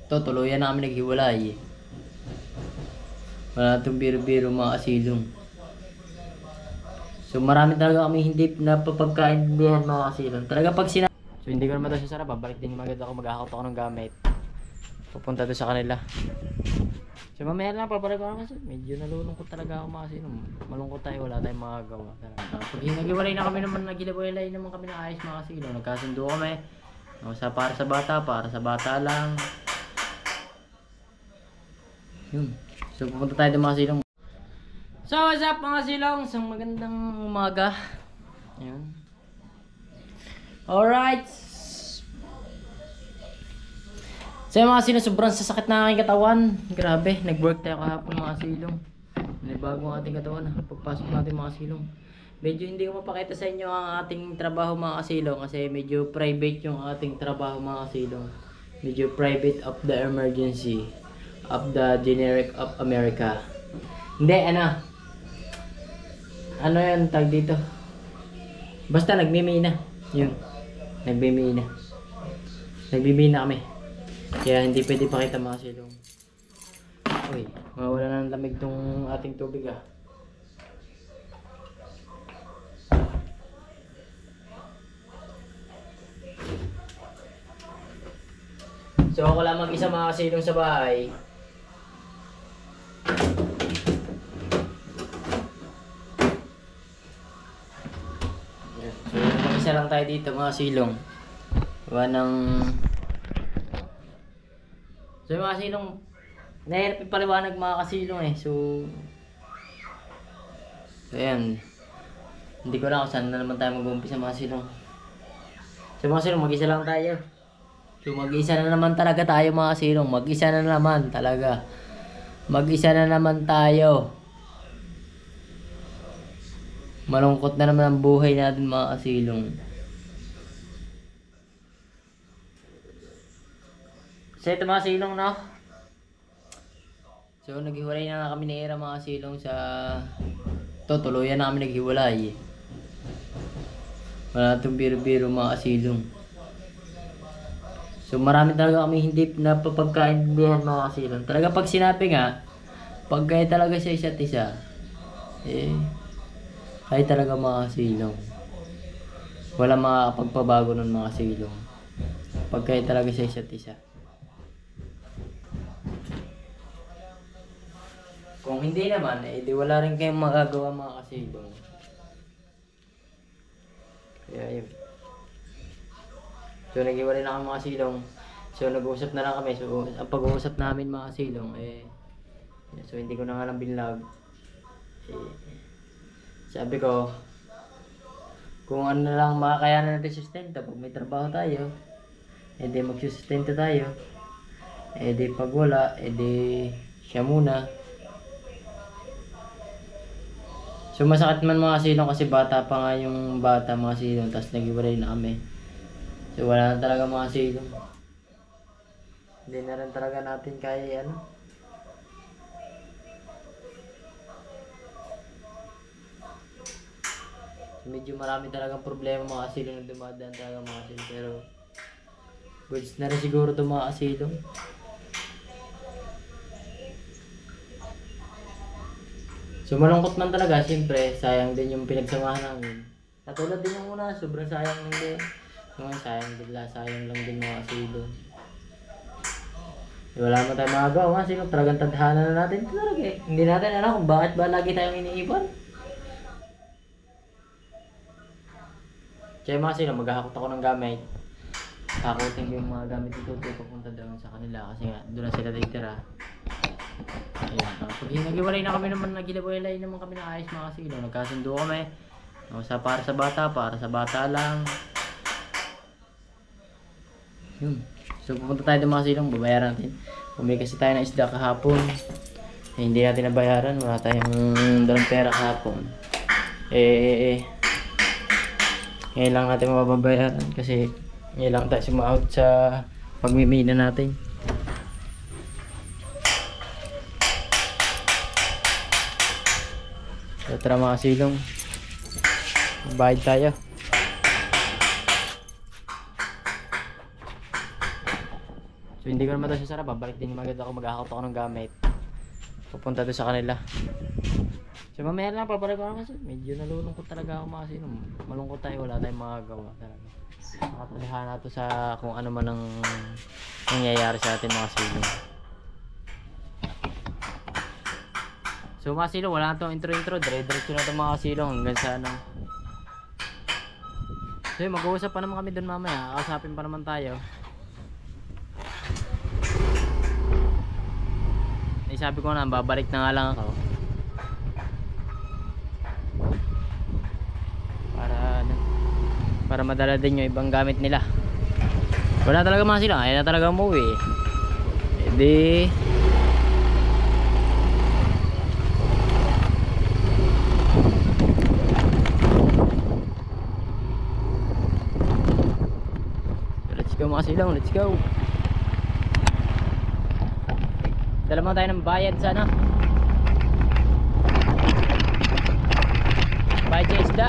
To, tuluyan na kami naghiwalay. Wala itong biro-biro mga kasilong. So marami talaga kami hindi napapagkaintindihan mga kasilong. Talaga pag sinabi. So hindi ko naman ito sasarap. Babalik din maganda ako. Mag-ahakot ako ng gamit. Pupunta doon sa kanila. So mamaya lang papalik ko kasi medyo nalulungkot talaga ako mga kasilong. Malungkot tayo. Wala tayong magagawa. Pag naghiwalay na kami naman. Naghiwalay naman kami na ayos mga kasilong. Nagkasundo kami. Para sa bata lang. Yun. So pupunta tayo doon mga silong. So what's up mga silong? Isang magandang umaga. Yun. Alright. So mga silong, sobrang sasakit na aking katawan. Grabe, nag-work tayo kahapon mga silong. Nanibago ang ating katawan. Pagpasok natin mga silong. Medyo hindi ko mapakita sa inyo ang ating trabaho mga silong. Kasi medyo private yung ating trabaho mga silong. Medyo private of the emergency. Of the generic of America. Hindi, ano yun tag dito? Basta nagmimina. Yun. Nagmimina. Nagmimina kami. Kaya hindi pwede pakita mga silong. Uy, mawala na ng lamig tong ating tubig ah. So ako lang mag-isa mga silong sa bahay. So mag-isa lang tayo dito mga silong. So mga silong, nahirap yung paliwanag mga kasilong eh. So ayan. Hindi ko lang kung saan na naman tayo mag-umpisa mga silong. So mga silong, mag-isa lang tayo. So mag-isa na naman talaga tayo mga silong. Mag-isa na naman talaga. Mag-isa na naman tayo. Malungkot na naman ang buhay natin mga kasilong. So ito mga silong no. So naghiwalay na kami ni Era mga silong sa tuluyan na kami naghiwalay. Wala itong biro-biro mga kasilong. So marami talaga kami hindi napapagkaintindihan mga kasilong. Talaga pag sinabi nga, pag kayo talaga sa isa't isa, kayo talaga mga kasilong. Wala makakapagpabago nun mga kasilong. Pag kayo talaga sa isa't isa. Kung hindi naman, di wala rin kayong magagawa mga kasilong. Kaya yun. So naghiwalay na kami mga silong. So nag-uusap na lang kami. So ang pag-uusap namin mga silong so hindi ko na nga lang binlog. Sabi ko kung ano na lang makakayanan natin sustento. Pag may trabaho tayo, di magsusustento tayo. Di pag wala, di siya muna. So masakit man mga silong kasi bata pa nga yung bata mga silong. Tapos naghiwalay na kami. So wala na talaga mga silong. Hindi na rin talaga natin kaya So medyo marami talagang problema mga silong na dumadaan talaga mga silong. Pero goods na rin siguro ito mga silong. So malungkot man talaga, siyempre sayang din yung pinagsamahan namin. Katulad din yung una, sobrang sayang din. Sayang lang din mga silong. Wala naman tayong magagawa mga silong. Talagang tadhana na natin talaga eh. Hindi natin alam kung bakit ba lagi tayong iniiwan. Kaya mga silong, maghahakot ako ng gamit. Hakutin ko yung mga gamit dito papunta doon sa kanila. Kasi nga, doon na sila titira. Ayan. Pag naghiwalay na kami naman, naghiwalay naman kami na ayos mga silong. Nagkasundo kami. Para sa bata lang. Yun. So pupunta tayo ng mga silong, babayaran natin. Bumili kasi tayo ng isda kahapon. Hindi natin nabayaran, wala tayong dalang pera kahapon. Ngayon lang natin mababayaran kasi ngayon lang tayo suma-out sa pagmimina natin. So tara mga silong, bayad tayo. So So hindi ko naman daw siya sarap, babalik din agad ako, maghahakot ako ng gamit. Pupunta doon sa kanila. So mamaya lang papalik ako kasi medyo nalulungkot talaga ako mga kasilong. Malungkot tayo, wala tayong magagawa talaga. Nakatalihan nato sa kung ano man ang nangyayari sa atin mga kasilong. So mga kasilong, wala na itong intro, dire-diretso na itong mga kasilong hanggang sa ano. So mag-uusap pa naman kami doon mamaya, kausapin pa naman tayo. Sabi ko na, babalik na nga lang ako para madala din yung ibang gamit nila. Wala talaga mga sila, ayaw na talaga umuwi. Edi let's go mga silang, let's go. Dala mo tayo ng bayad sana. Bayad sa isda.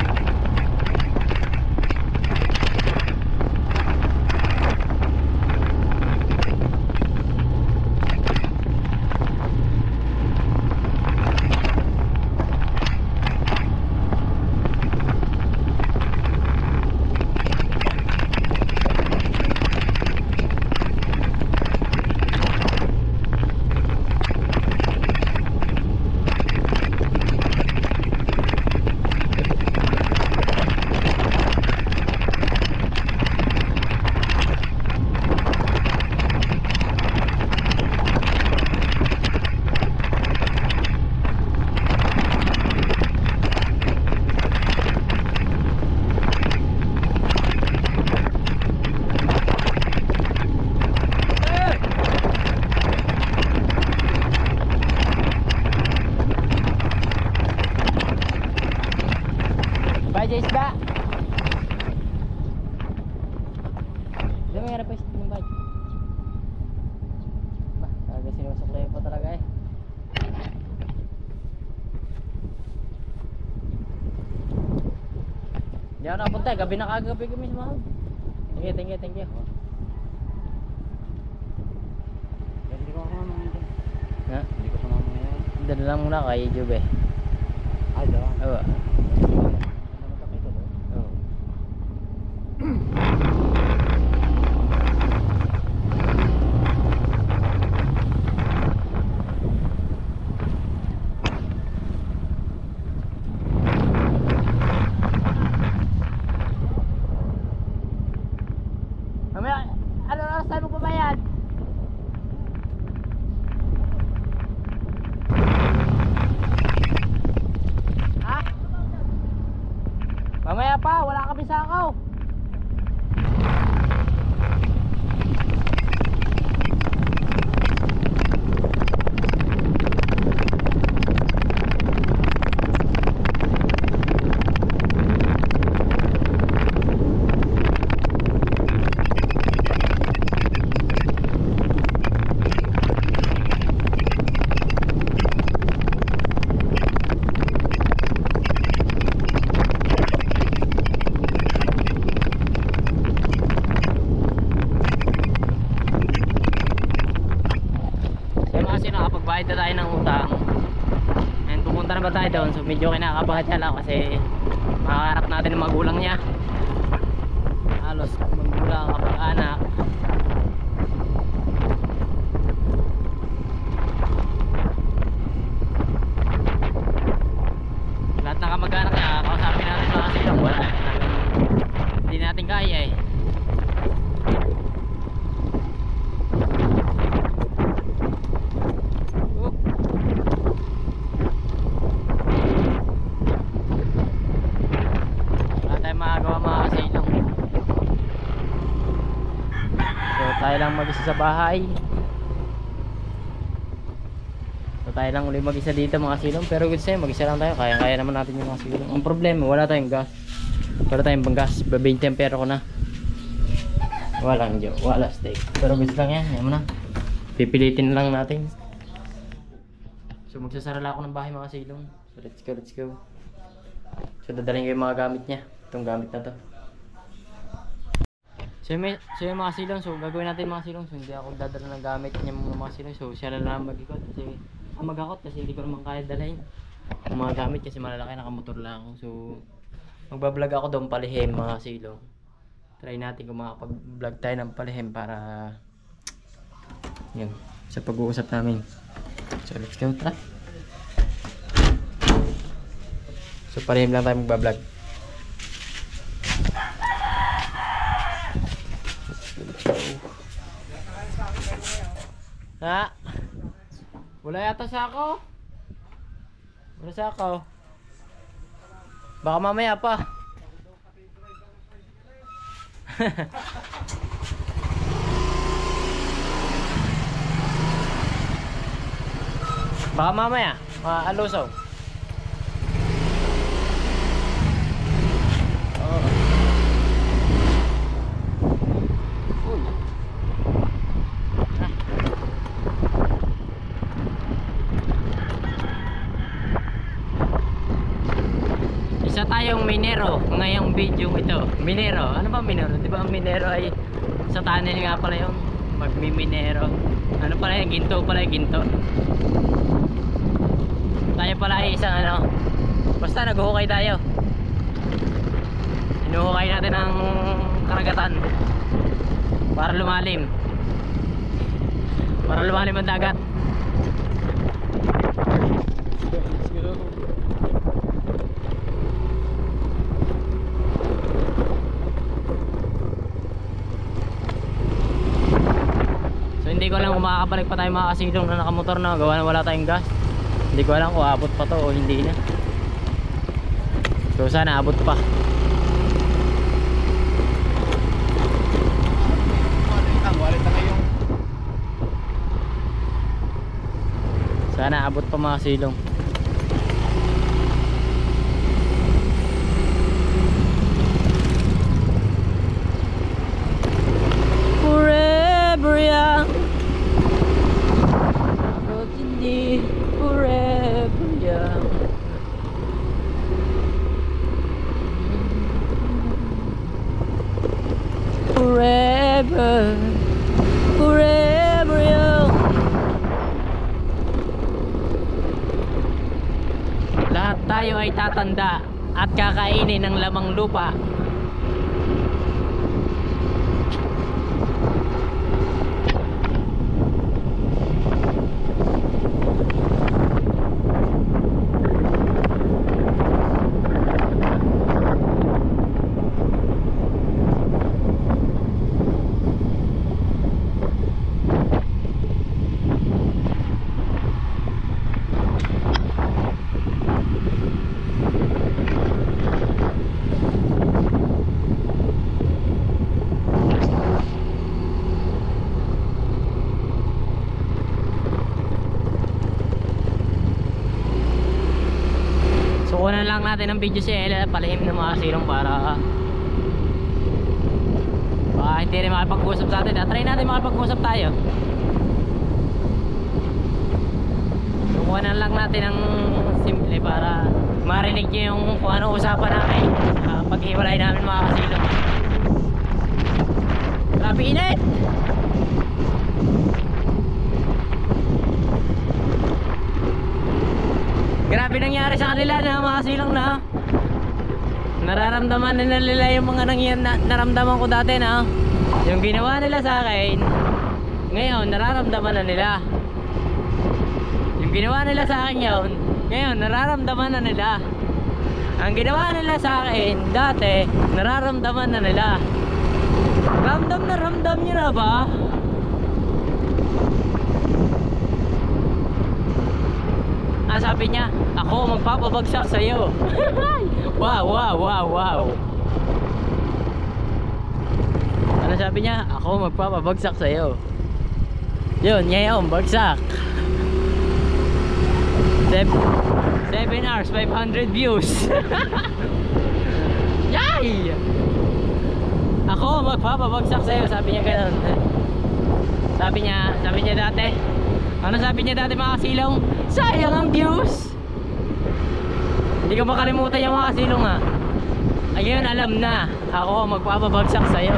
Bayad sa isda. Hindi mo nga pa isda yung bayad. Bah, talaga sinusuklay pa talaga eh. Hindi ako nakapunta, gabi na kagabi kami sa mahal. Thank you. Hindi ko ako mamaya. Ha? Hindi ko pa mamaya. Dala lang muna kay Jube. Ay, daw. Oo. Mamaya, ano oras tayo magbabayad? Ha? Mamaya pa, wala kami sakaw. Nakapagbayad na tayo ng utang and pupunta na ba tayo doon, so medyo kinakabahan siya lang kasi makakarap natin ng magulang niya, halos magulang kapag anak. Lahat ng kamag-anak niya kausapin natin na kasi lang wala, hindi natin kaya eh. Tayo lang mag-isa sa bahay. So tayo lang ulit mag-isa dito mga silong. Pero good sa'yo, mag-isa lang tayo. Kaya naman natin yung mga silong. Ang problema, wala tayong gas. Wala tayong pang gas. 20 ampere ko na. Walang jo, wala steak. Pero good lang yan, yan mo na. Pipilitin lang natin. So magsasara lang ako ng bahay mga silong. So let's go. So dadalhin ko yung mga gamit niya. Itong gamit na to. So yung mga silong, so gagawin natin mga silong. So hindi ako dadala ng gamit niya mga silong. So siya na lang mag-ikot kasi mag-akot kasi hindi ko naman kaya dalhin ang mga gamit kasi malalaki, nakamotor lang ako. So magbablog ako doon palihim mga silong. Try natin kung makapag-vlog tayo ng palihim para yun, sa pag-uusap namin. So let's go, tara. So palihim lang tayo magbablog. Ha? Wala yata sa ako. Wala sa ako. Baka mamaya pa. Baka mamaya, maalusaw. Oh. Uy. Ah. Isa tayong minero ngayong video ito. Minero, ano ba minero? Di ba ang minero ay sa tunnel nga pala yung magmi-minero. Ano pala yung ginto pala yung ginto. Tayo pala ay isang ano, basta naghuhukay tayo. Inuhukay natin ang karagatan para lumalim. Para lumalim ang dagat. Let's go. So hindi ko alam kung makakabalik pa tayo mga kasilong na nakamotor na gawa na wala tayong gas. Hindi ko alam kung abot pa to o hindi na. So sana abot pa. Sana abot pa mga silong. Forever young. But hindi forever young. Forever, forever young. Lahat tayo ay tatanda at kakainin ng lamang lupa. Kunan lang natin ang video si Ella, palihim ng mga silong para hindi rin makipag-usap sa atin. Try natin makipag-usap tayo. Kunan lang natin ang simple para marinig nyo yung kung ano usapan namin paghiwalay namin mga kasilong. Grabe init! Grabe nangyari sa kanila na mga silong na nararamdaman na nila yung mga naramdaman ko dati na yung ginawa nila sa akin ngayon nararamdaman na nila. Yung ginawa nila sa akin ngayon nararamdaman na nila. Ang ginawa nila sa akin dati nararamdaman na nila. Ramdam na ramdam nyo na ba? Sabi niya, ako magpapabagsak sa'yo. Wow, wow, wow, wow. Ano sabi niya? Ako magpapabagsak sa'yo. Yun, ngayon, bagsak. 7 hours, 500 views. Yay! Ako magpapabagsak sa'yo. Sabi niya gano'n. Sabi niya dati. Ano sabi niya dati mga kasilong? Sayang ang views. Hindi ko makalimutan yung mga kasilong ha. Ayun, alam na. Ako ang magpapabagsak sa'yo.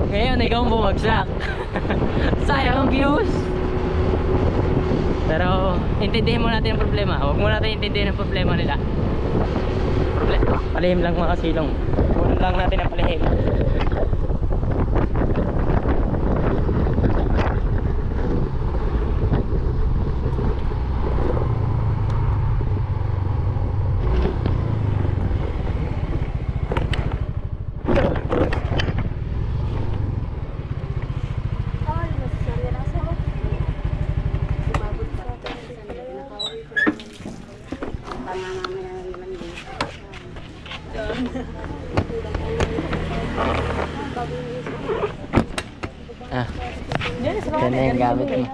Ngayon, ikaw ang bumagsak. Sayang ang views. Pero, intindihin mo natin ang problema. Huwag mo natin intindihin ang problema nila. Palihim lang mga kasilong. Huwag lang natin ang palihim. Ah, yan na yung gamit mo.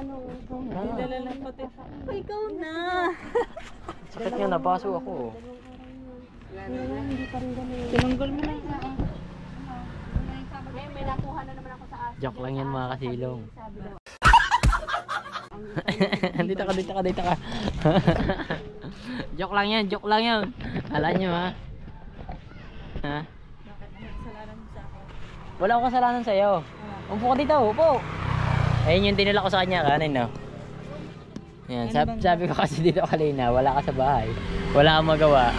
Ikaw na. Sakit nga, napaso ako. Tinunggol mo na isa. Joke lang yan mga kasilong. Dito ka. Joke lang yan. Alam nyo ha? Ha? Wala akong kasalanan sa'yo. Upo ka dito, upo. Ayun yung dinala ko sa kanya kanin, no? Ayan, sabi ko kasi dito kanina, wala ka sa bahay. Wala kang magawa.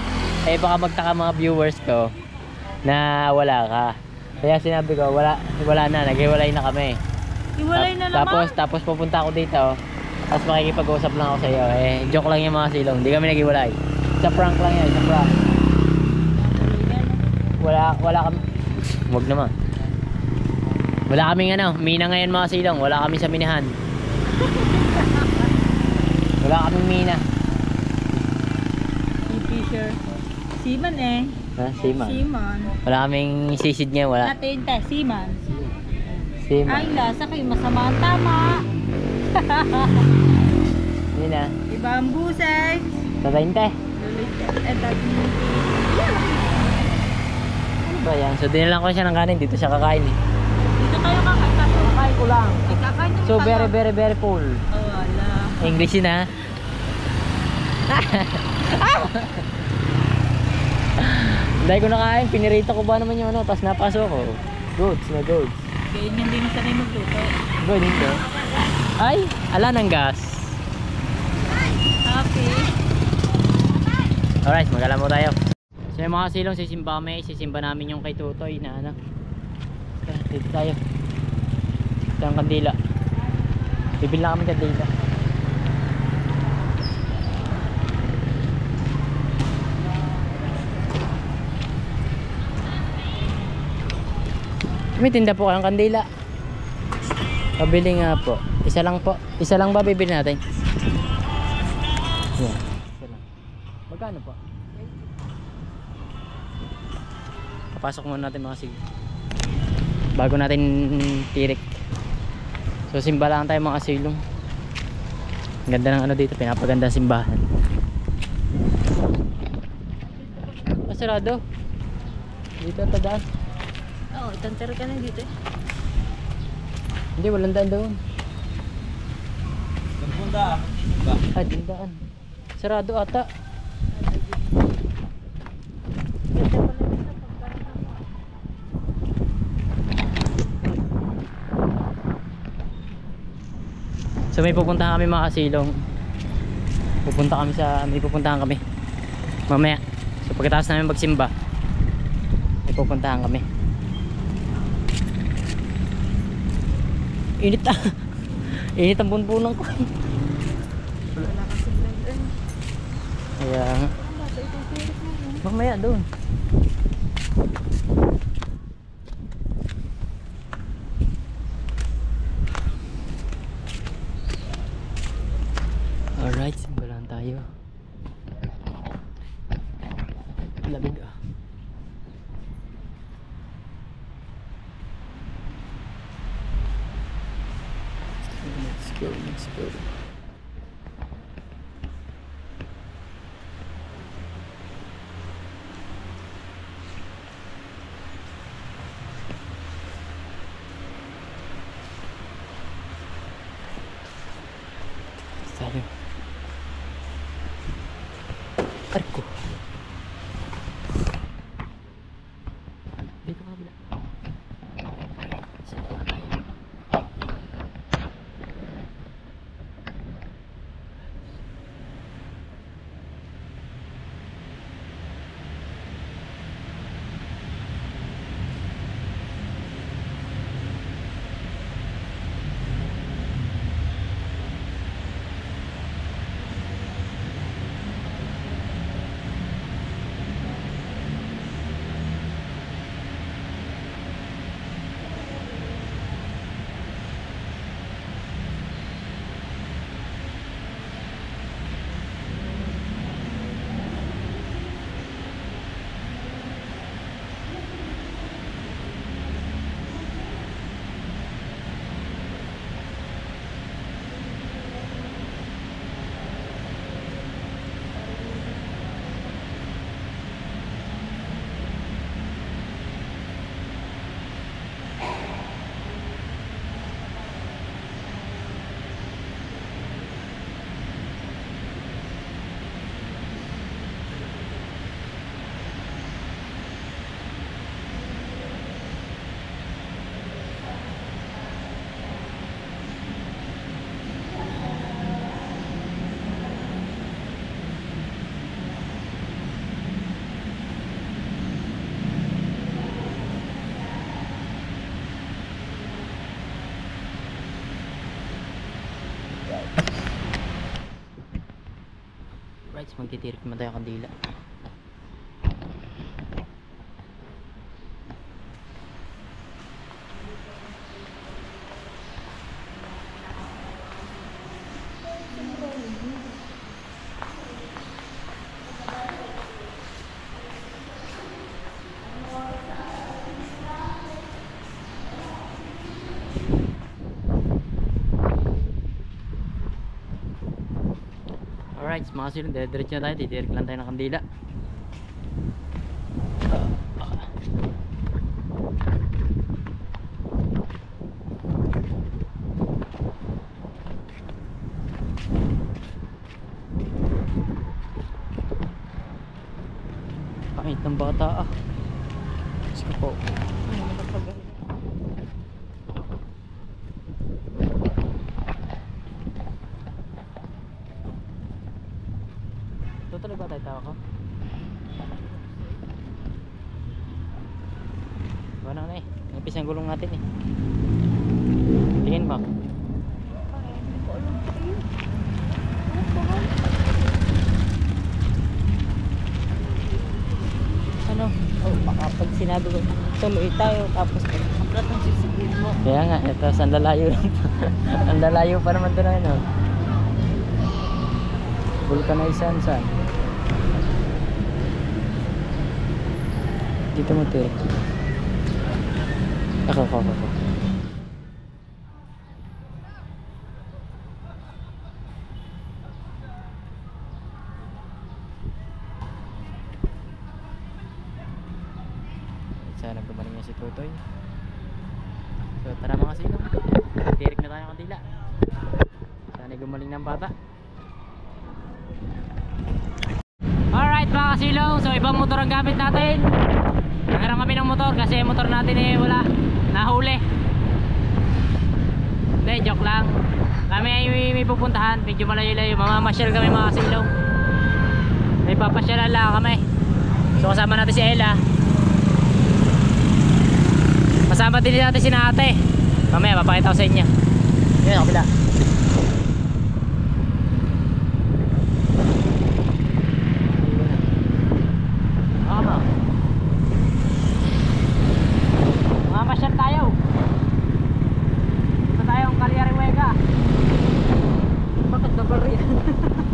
Eh baka magtaka mga viewers ko na wala ka. Kaya sinabi ko, wala na, naghiwalay na kami. Iwalay na naman. Tapos pupunta ako dito. Tapos makikipag-usap lang ako sa iyo. Eh, joke lang yung mga silong. Hindi kami naghiwalay. Sa prank lang yan, sa prank. Wala kami. Wag naman. Wala kaming mina ngayon mga silong. Wala kami sa minahan. Wala kaming mina. Fisher. Seaman eh. Ha? Seaman. Seaman. Wala kaming sisid niya, wala. Natin tayo, seaman. Seaman. Ay, lasa kayo masama ang tama. Yun na. Iba ang busay. Tatayin tayo. Eto. Ano ba yan? So dinala ko siya ng kanin. Dito siya kakain eh. Dito kayo kakanta. Kakain ko lang. Kakain So very full. Oh, wala. English yun ha. Dahil ko nakain, pinirito ko ba naman yung tapos napasok ko. Goods na goods. Ganyan din sanay magluto. Good dito. Ay, ala ng gas. Okay. Alright, magala mo tayo. So yung mga silong sisimba namin yung kay Tutoy na dito tayo. Ito ang kandila. Bibili na kami kandila. May tinda po kayong kandila. Pabili nga po. Isa lang po. Isa lang ba bibili natin? Yeah. Isa lang. Magkano po? Papasok muna natin mga sige. Bago natin tirik. So simba lang tayo mga silong. Ganda ng dito. Pinapaganda simbahan. Sarado. Dito ang tadaan. Oo, itantero ka na dito eh. Hindi, walang daan doon. Punta. Ay, dindaan. Sarado ata. So may pupuntahan kami mga kasilong. May pupuntahan kami mamaya. So pagkatapos namin magsimba, may pupuntahan kami. Init ah. Init ang bunbunan ko. Wala kasi blender. Kaya mamaya doon. Alright, simbalan tayo. Lamig ah. Let's go. Tayo. Arko. Right, magtitirik naman tayo kandila. Alright, mga silong, diretso na tayo, titirik lang tayo ng kandila. Pangit ng bata ah. Sige po. Tutuloy ba tayo tao ko? Wala na eh. Nipis ang gulong natin eh. Tingin ba? Ano? Oh, baka pag sinabi ko, tuloy tayo, tapos aklat ang sisikin mo. Kaya nga, ito, ang lalayo lang. Ang lalayo pa naman doon ano. Vulcanization saan? Dito mo tirik. Ako. Sana gumaling niya si Tutoy. So tara mga silong, tirik na tayo kandila. Sana gumaling ng bata. Alright mga kasilong, so ibang motor ang gamit natin. Nangarang kami ng motor kasi yung motor natin eh wala, nahuli. Hindi, joke lang. Kami ay may pupuntahan, medyo malayo-layo. Mamamasyal kami mga kasilong. May papasyalan lang kami. So kasama natin si Ella. Kasama din natin si Ate. Mamaya papakita ko sa inyo. Yun, kapila. Mamasyal tayo. Dito tayong Calyarihuega. Bakit double rin?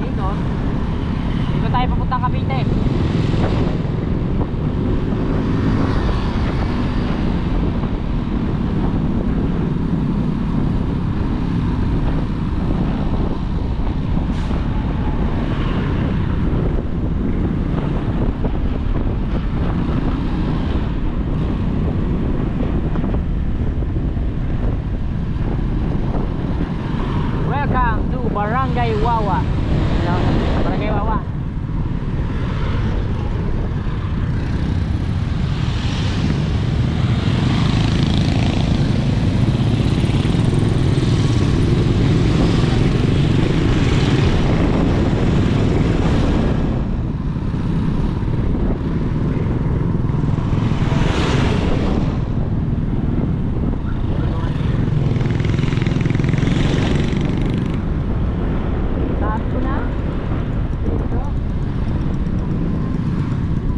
Dito tayo papuntang Cavite. Welcome to Barangay Wawa. No? Barangay Wawa.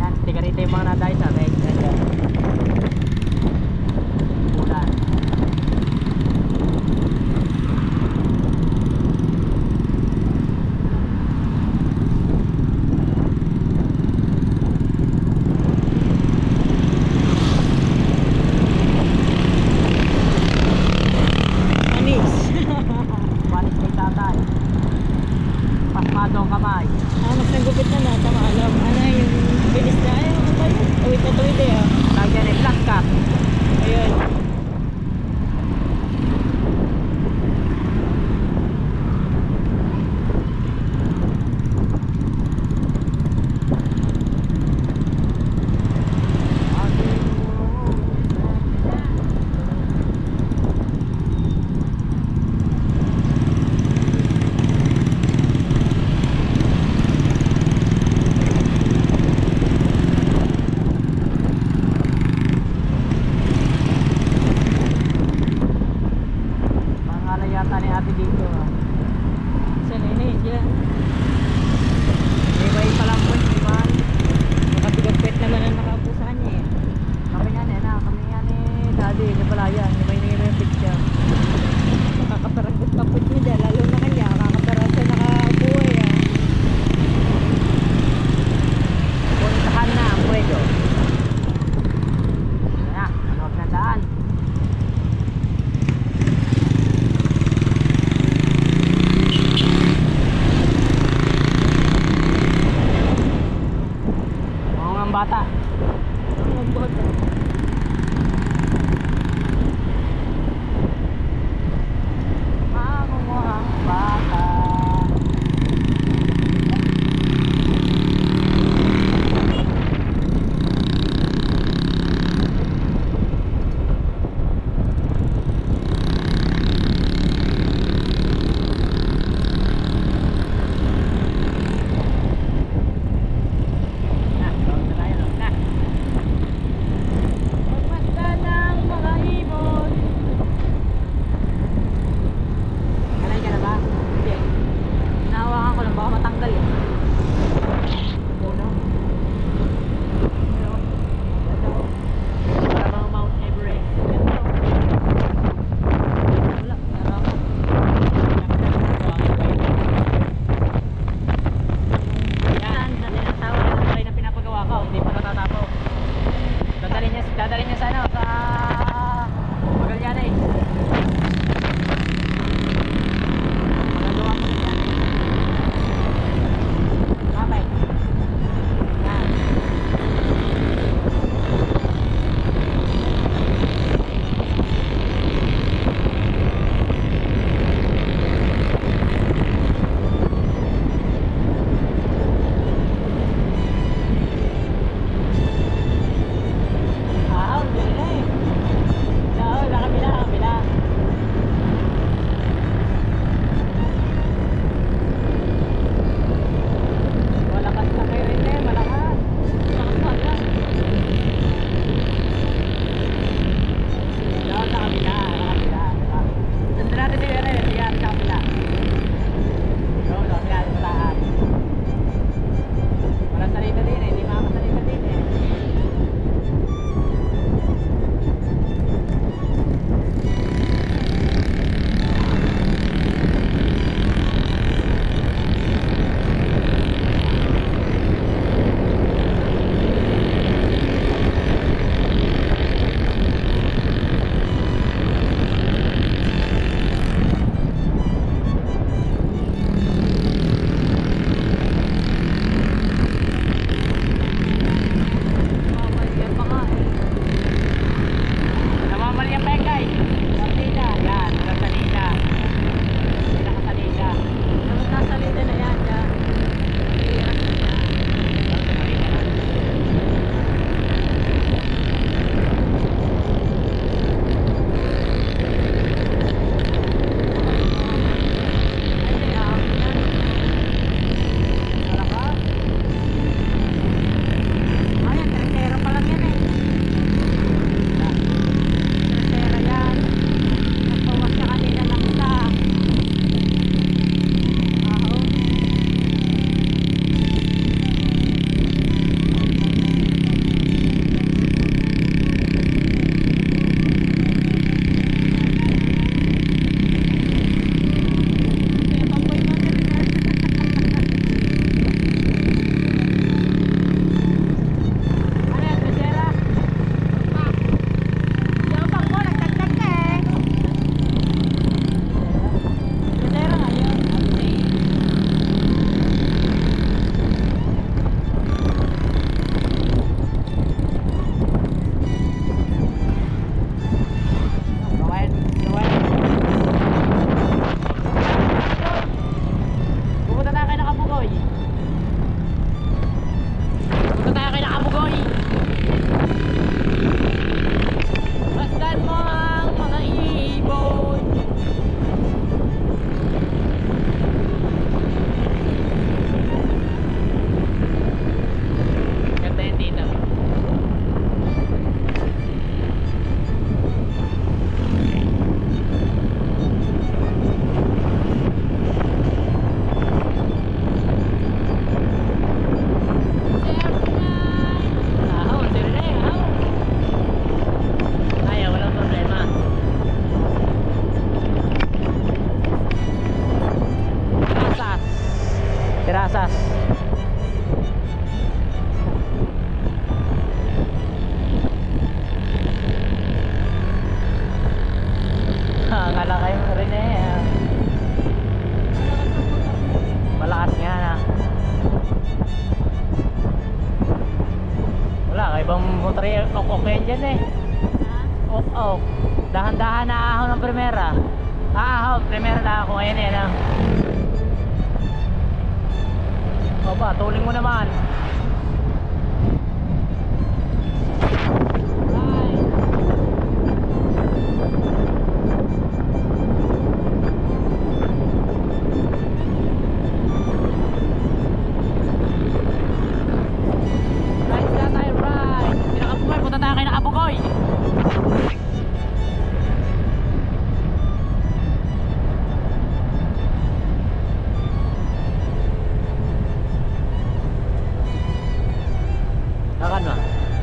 Yan, tiga rito yung mga nadayo sa atin. Ulan. Anis. Balik kay tatay. Pasmado ang kamay. Mas nagupit na na, tama alam. Ano yung bilis na, ayaw ano ba yun? Awit na tuwid eh ah. Lagyan ay black cat. Ayun. Tirasas. Akala kayo rin eh. Malakas nga na. Wala, kaibang motor ok dyan eh. Ok. Dahan-dahan na ahon ng primera. Primera na ako ngayon eh. No? Opa, tuling mo naman.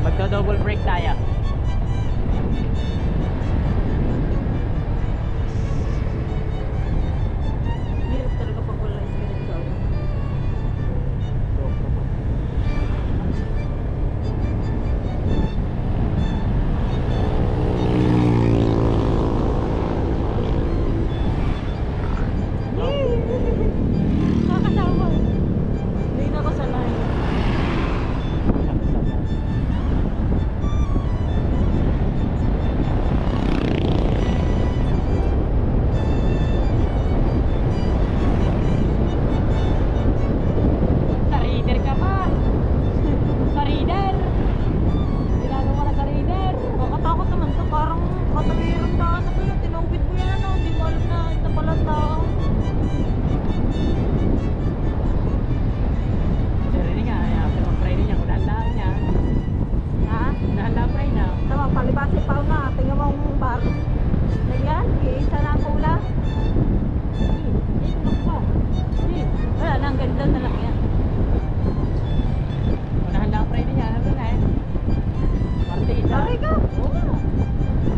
Magdo-double brake tayo. Hirap talaga pag wala yung ganun sa ano. Nakakatawa. Hindi na ako sanay. Sa-rider ka pa. Sa-rider. Ginagawa na sa-rider. Makatakot naman to. Parang katagirang daan na to. Tinawid mo yan ano. Hindi mo alam na ito pala tao. Sarinig nga, after mag-try niya, kung dahan-dahan niya. Ha? Dahan-dahan try na. Tama, palibasin pa na. Tingnan mo ang bar. Ganyan, isa na ang pula. Wala na, ang ganda na lang yan. Kung dahan-dahan try niya, ano na eh. Parte isa. Sorry ka? Oo nga.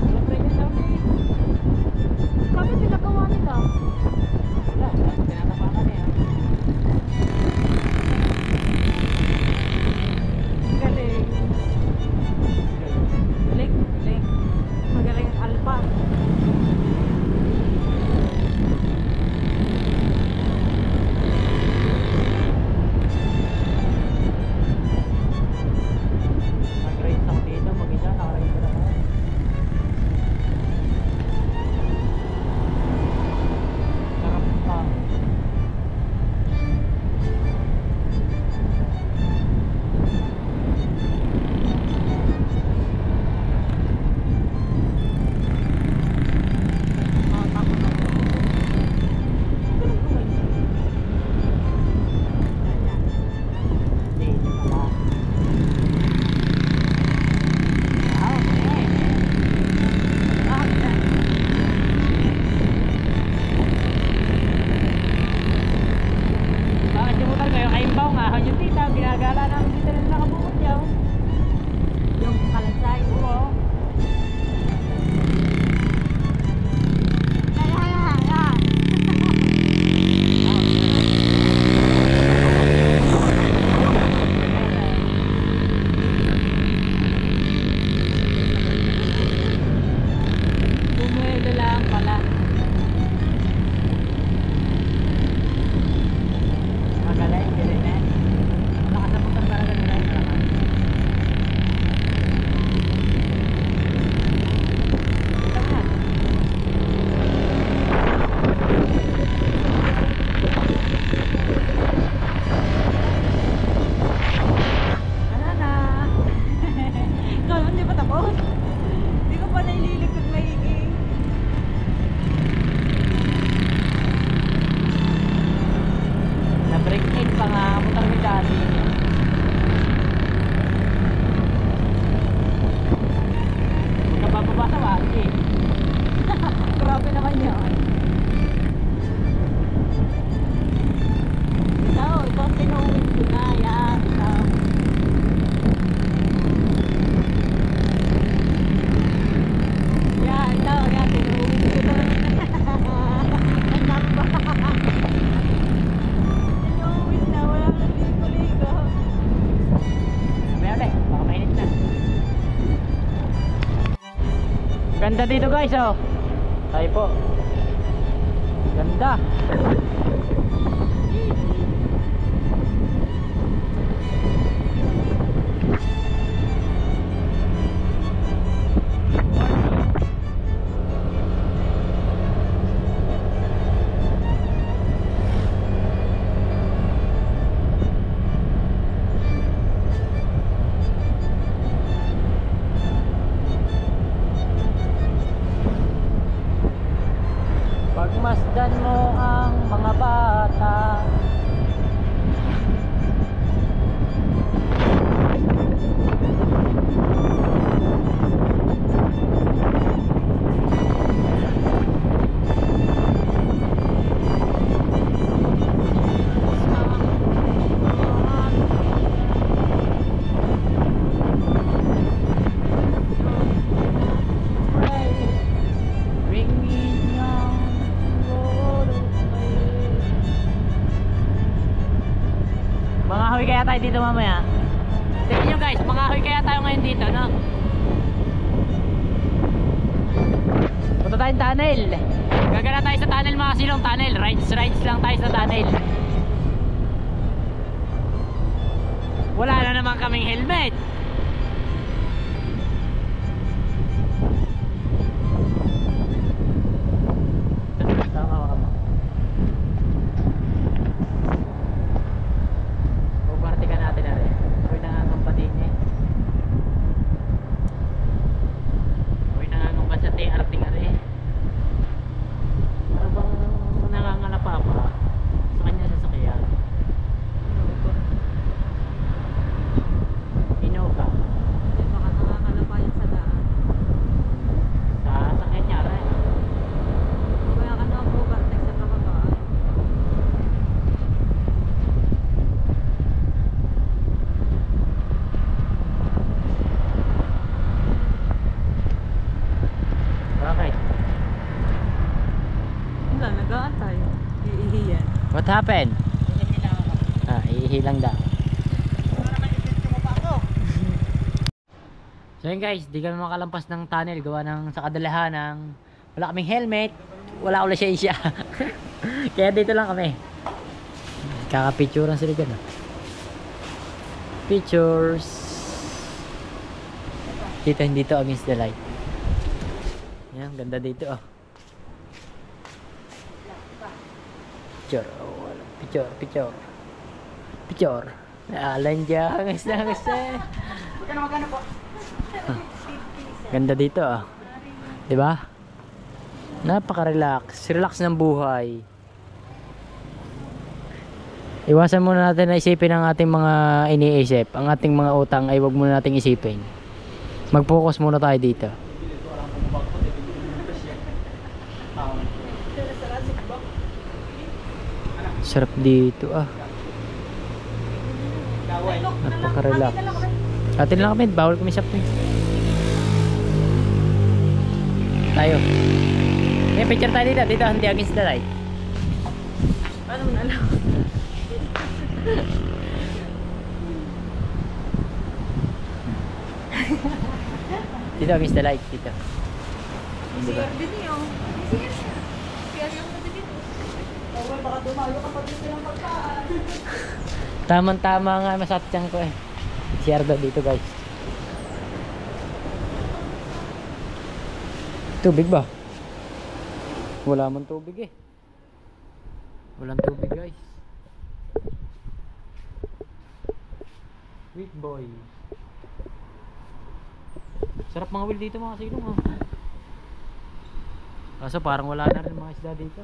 Walang try niya daw na eh. Sabi pinagawa nila. Wala, tinatapakan eh. Galing. Galing, galing. Magaling ang alpa. Mag-race ako dito, mag-isa, naka-race na ako. Sarap pa. Dito pala. Bakit yung motor kayo? Kaimbaw nga, yung tita, ginagala namin dito na nakabukot niya. Yung kalansay. Oo. Bumuelo lang pala. Magaling, galing eh. Nakasapot ang talaga nila yung lakas. Ganda dito guys, oh. Tayo po. Ganda. Pagmasdan mo ang mga bata. Mangahoy kaya tayo dito mamaya. Tignan nyo guys, mangahoy kaya tayo ngayon dito, no? Punta tayong tunnel. Gagana tayo sa tunnel mga silong, tunnel. Rides lang tayo sa tunnel. Wala na naman kaming helmet. What happened? Iihi lang daw. So yun guys, di kami makalampas ng tunnel gawa ng sa kadalahan ng wala kaming helmet, wala akong lisensya. Kaya dito lang kami. Kakapicturean sila dyan. Pictures. Dito hindi to against the light. Yan, ganda dito oh. Picture. Oh, picture. Alan dyan. Ganda dito ah. Diba? Napaka-relax. Relax ng buhay. Iwasan muna natin na isipin ang ating mga iniisip. Ang ating mga utang ay wag muna nating isipin. Mag-focus muna tayo dito. Sarap dito ah. Napaka-relax. Atin lang kami, bawal kami sa plane. Tayo. May picture tayo dito. Dito, hindi against the light. Paano mo nalaw? Dito against the light. Dito. Diba? Baka dumayo ka pa dito yung pagkaan. Tama nga masatyang ko eh. Share daw dito guys. Tubig ba? Wala man tubig eh. Walang tubig guys. Weak boy. Sarap mga wheel dito mga silong oh. Kaso parang wala na rin mga isda dito.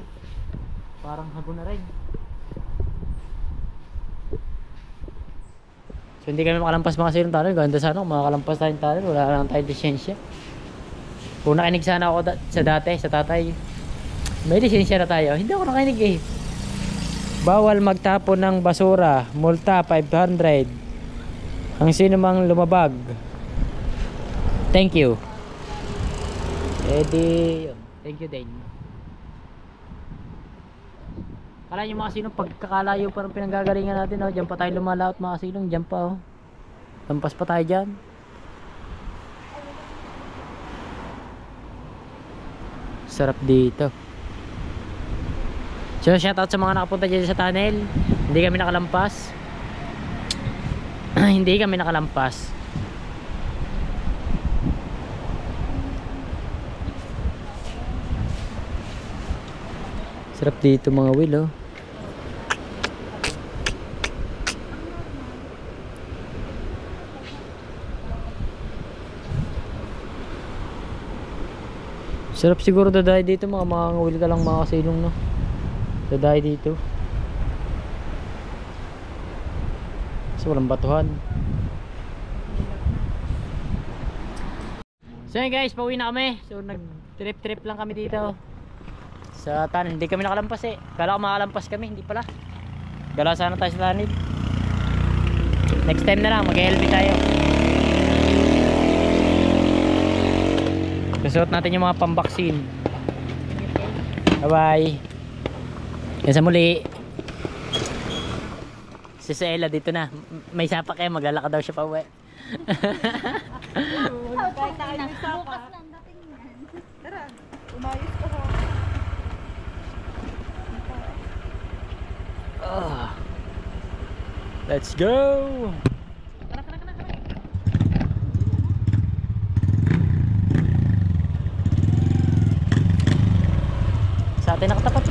Parang hago na rin. So hindi kami makalampas mga silong tunnel. Ganda sana kung makalampas tayong tunnel. Wala lang tayong lisensya. Kung nakinig sana ako sa dati, sa tatay, may lisensya na tayo. Hindi ako nakinig eh. Bawal magtapon ng basura. Multa 500. Ang sino mang lumabag. Thank you. Edi yun. Thank you din. Kala nyo mga silong, pagkakalayo pa ng pinanggagalingan natin oh. Diyan pa tayo lumalaot mga silong. Diyan pa oh. Lampas pa tayo dyan. Sarap dito. So shoutout sa mga nakapunta dyan sa tunnel. Hindi kami nakalampas. Hindi kami nakalampas. Sarap dito mga Will, oh. Sarap siguro dadahay dito, mga Will ka lang mga kasilong, no? Dadahay dito. Kasi walang batuhan. So yun guys, pauwi na kami. So nag trip lang kami dito sa tunnel. Hindi kami nakalampas eh. Kala ko makalampas kami, hindi pala. Gala sana tayo sa tunnel. Next time na lang, mag-helmet tayo. Susuot natin yung mga pambaksin. Bye bye. Yan sa muli. Si Sela dito na. May sapa kayo, maglalakad daw siya pa uwi. Bukas lang dating yan. Tara, umayos ka ha. Let's go. Sa atin nakatapat.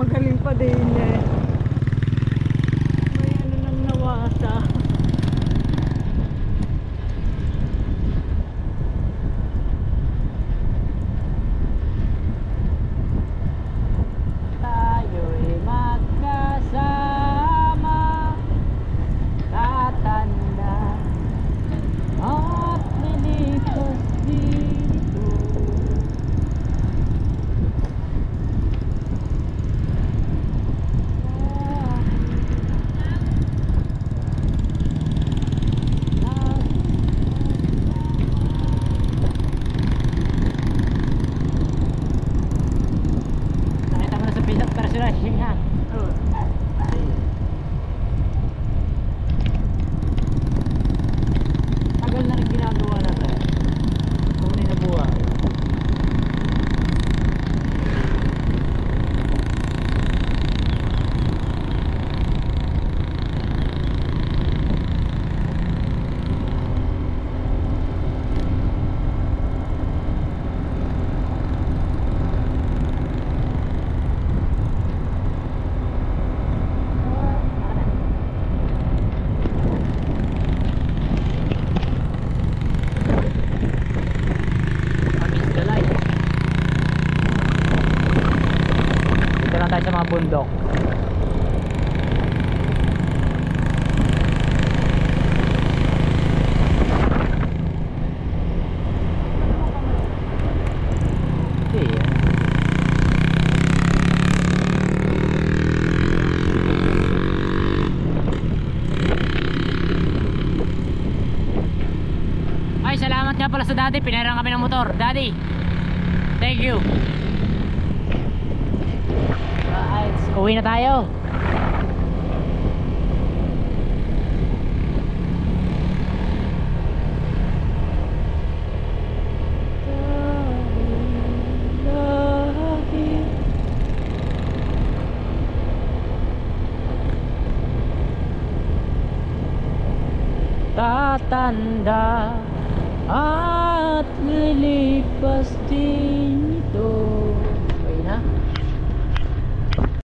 Magaling pa din eh. May ano nang nawasa. Tayo'y magkasama, tatanda at lilipas dito. Nakita mo na sa pilat para sila ha. Tagal na rin ginagawa na to. Tunay na buhay. Dito lang tayo sa mga bundok. Ay, salamat nga pala sa daddy. Pinarang kami ng motor. Daddy, thank you. Uwi na tayo. Tatanda at lilipas din ito.